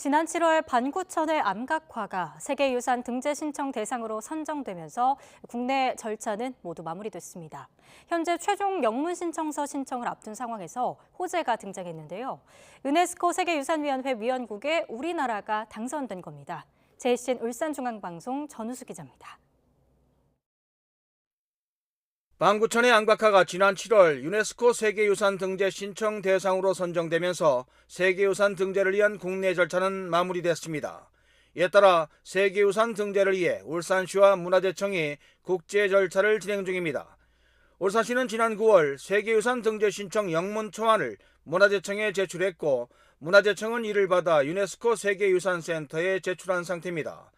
지난 7월 반구천의 암각화가 세계유산 등재 신청 대상으로 선정되면서 국내 절차는 모두 마무리됐습니다. 현재 최종 영문 신청서 신청을 앞둔 상황에서 호재가 등장했는데요. 유네스코 세계유산위원회 위원국에 우리나라가 당선된 겁니다. JCN 울산중앙방송 전우수 기자입니다. 반구천의 암각화가 지난 7월 유네스코 세계유산 등재 신청 대상으로 선정되면서 세계유산 등재를 위한 국내 절차는 마무리됐습니다. 이에 따라 세계유산 등재를 위해 울산시와 문화재청이 국제 절차를 진행 중입니다. 울산시는 지난 9월 세계유산 등재 신청 영문 초안을 문화재청에 제출했고 문화재청은 이를 받아 유네스코 세계유산센터에 제출한 상태입니다.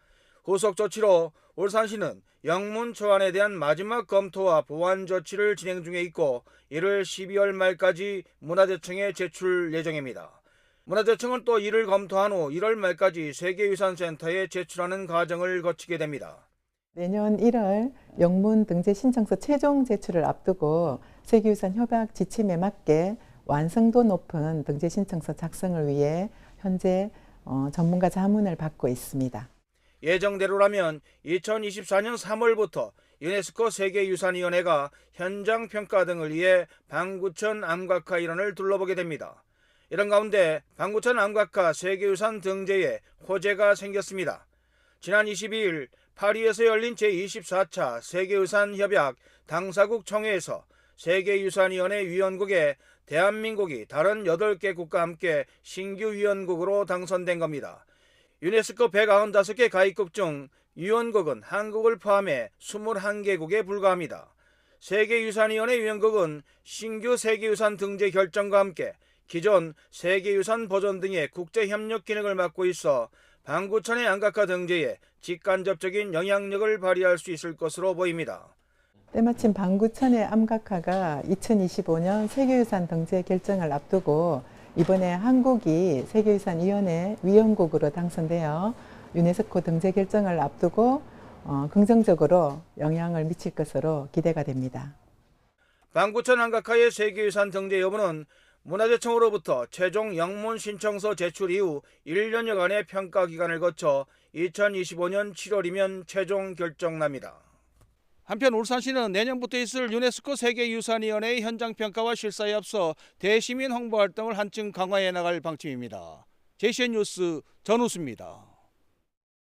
후속 조치로 울산시는 영문 초안에 대한 마지막 검토와 보완 조치를 진행 중에 있고 이를 12월 말까지 문화재청에 제출 예정입니다. 문화재청은 또 이를 검토한 후 1월 말까지 세계유산센터에 제출하는 과정을 거치게 됩니다. 내년 1월 영문 등재 신청서 최종 제출을 앞두고 세계유산 협약 지침에 맞게 완성도 높은 등재 신청서 작성을 위해 현재 전문가 자문을 받고 있습니다. 예정대로라면 2024년 3월부터 유네스코 세계유산위원회가 현장 평가 등을 위해 반구천 암각화 일환을 둘러보게 됩니다. 이런 가운데 반구천 암각화 세계유산 등재에 호재가 생겼습니다. 지난 22일 파리에서 열린 제24차 세계유산협약 당사국 총회에서 세계유산위원회 위원국에 대한민국이 다른 8개 국과 함께 신규 위원국으로 당선된 겁니다. 유네스코 195개 가입국 중 위원국은 한국을 포함해 21개국에 불과합니다. 세계유산위원회 위원국은 신규 세계유산 등재 결정과 함께 기존 세계유산 보존 등의 국제협력 기능을 맡고 있어 반구천의 암각화 등재에 직간접적인 영향력을 발휘할 수 있을 것으로 보입니다. 때마침 반구천의 암각화가 2025년 세계유산 등재 결정을 앞두고 이번에 한국이 세계유산위원회 위원국으로 당선되어 유네스코 등재 결정을 앞두고 긍정적으로 영향을 미칠 것으로 기대가 됩니다. 반구천 암각화의 세계유산 등재 여부는 문화재청으로부터 최종 영문 신청서 제출 이후 1년여간의 평가 기간을 거쳐 2025년 7월이면 최종 결정납니다. 한편 울산시는 내년부터 있을 유네스코 세계유산위원회의 현장평가와 실사에 앞서 대시민 홍보 활동을 한층 강화해 나갈 방침입니다. JCN 뉴스 전우수입니다.